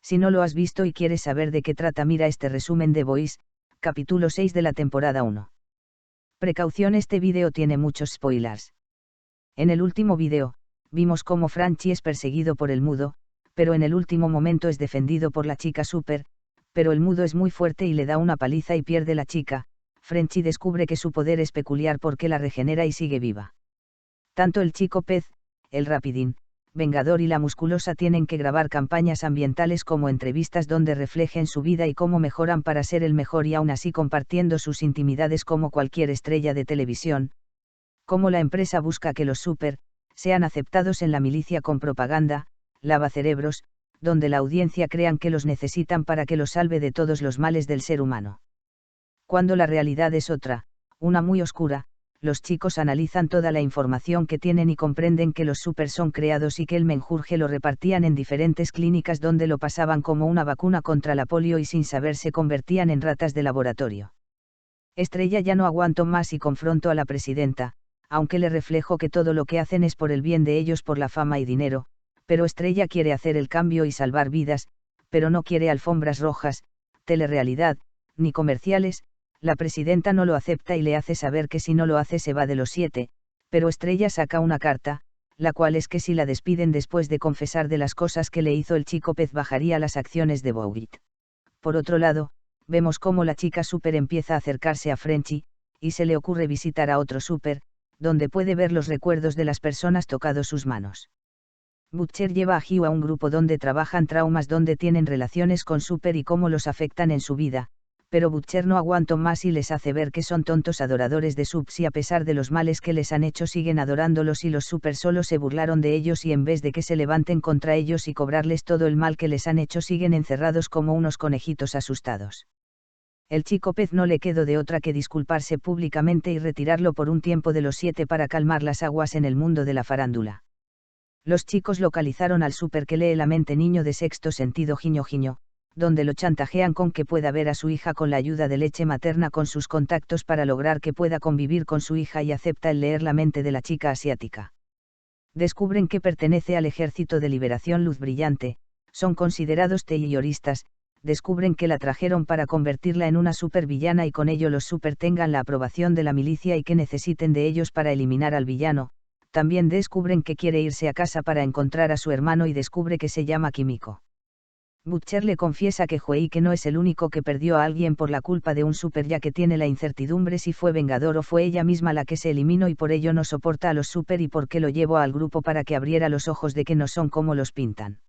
Si no lo has visto y quieres saber de qué trata, mira este resumen de Boys, capítulo 6 de la temporada 1. Precaución, este vídeo tiene muchos spoilers. En el último vídeo, vimos cómo Franchi es perseguido por el mudo, pero en el último momento es defendido por la chica super, pero el mudo es muy fuerte y le da una paliza y pierde la chica. Franchi descubre que su poder es peculiar porque la regenera y sigue viva. Tanto el chico pez, el rapidín, Vengador y la musculosa tienen que grabar campañas ambientales como entrevistas donde reflejen su vida y cómo mejoran para ser el mejor y aún así compartiendo sus intimidades como cualquier estrella de televisión. Cómo la empresa busca que los super sean aceptados en la milicia con propaganda, lavacerebros, donde la audiencia crean que los necesitan para que los salve de todos los males del ser humano. Cuando la realidad es otra, una muy oscura, los chicos analizan toda la información que tienen y comprenden que los super son creados y que el menjurje lo repartían en diferentes clínicas donde lo pasaban como una vacuna contra la polio y sin saber se convertían en ratas de laboratorio. Estrella ya no aguanto más y confronto a la presidenta, aunque le reflejo que todo lo que hacen es por el bien de ellos, por la fama y dinero, pero Estrella quiere hacer el cambio y salvar vidas, pero no quiere alfombras rojas, telerrealidad, ni comerciales. La presidenta no lo acepta y le hace saber que si no lo hace se va de los 7, pero Estrella saca una carta, la cual es que si la despiden después de confesar de las cosas que le hizo el chico pez bajaría las acciones de Bougit. Por otro lado, vemos cómo la chica super empieza a acercarse a Frenchy, y se le ocurre visitar a otro super, donde puede ver los recuerdos de las personas tocado sus manos. Butcher lleva a Hugh a un grupo donde trabajan traumas donde tienen relaciones con super y cómo los afectan en su vida, pero Butcher no aguanta más y les hace ver que son tontos adoradores de subs y a pesar de los males que les han hecho siguen adorándolos y los super solo se burlaron de ellos y en vez de que se levanten contra ellos y cobrarles todo el mal que les han hecho siguen encerrados como unos conejitos asustados. El chico pez no le quedó de otra que disculparse públicamente y retirarlo por un tiempo de los 7 para calmar las aguas en el mundo de la farándula. Los chicos localizaron al super que lee la mente, niño de sexto sentido Giño Giño, donde lo chantajean con que pueda ver a su hija con la ayuda de leche materna con sus contactos para lograr que pueda convivir con su hija y acepta el leer la mente de la chica asiática. Descubren que pertenece al Ejército de Liberación Luz Brillante, son considerados terroristas, descubren que la trajeron para convertirla en una supervillana y con ello los super tengan la aprobación de la milicia y que necesiten de ellos para eliminar al villano. También descubren que quiere irse a casa para encontrar a su hermano y descubre que se llama Kimiko. Butcher le confiesa que Huey que no es el único que perdió a alguien por la culpa de un super, ya que tiene la incertidumbre si fue Vengador o fue ella misma la que se eliminó y por ello no soporta a los super y por qué lo llevó al grupo para que abriera los ojos de que no son como los pintan.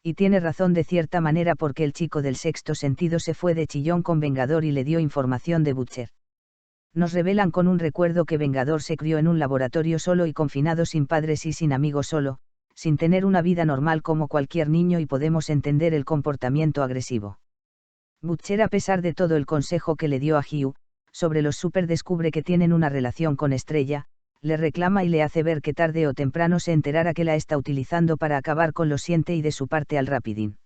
Y tiene razón de cierta manera porque el chico del sexto sentido se fue de chillón con Vengador y le dio información de Butcher. Nos revelan con un recuerdo que Vengador se crió en un laboratorio solo y confinado sin padres y sin amigos solo, sin tener una vida normal como cualquier niño y podemos entender el comportamiento agresivo. Butcher, a pesar de todo el consejo que le dio a Hugh sobre los super, descubre que tienen una relación con Estrella, le reclama y le hace ver que tarde o temprano se enterará que la está utilizando para acabar con los 7 y de su parte al Rapidín.